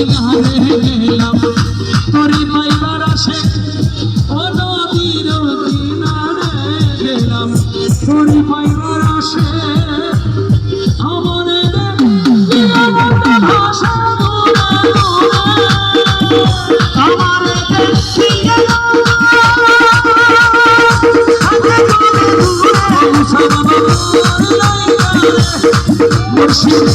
কিনারে গেলাম তোরে পাইবার আসে ও নদীর কিনারে গেলাম তোরে পাইবার আসে আমারে ভাষা আমারে মুর্শিদ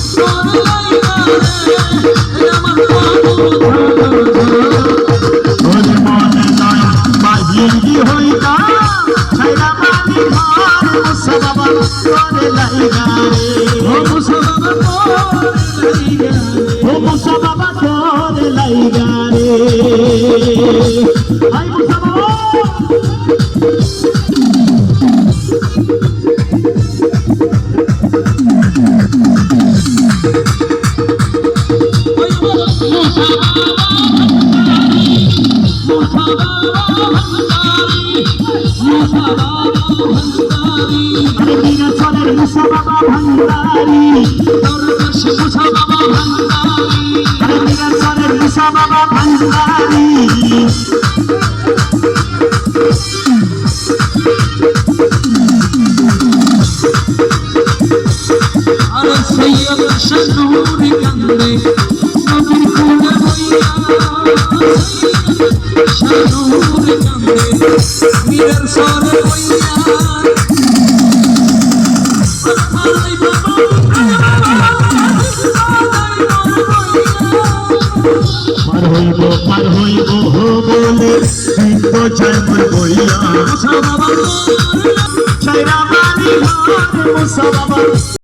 পার হইব বলে হিন্দু জন্ম বইয়া ছাইরা বাড়ি ঘর মুসা বাবা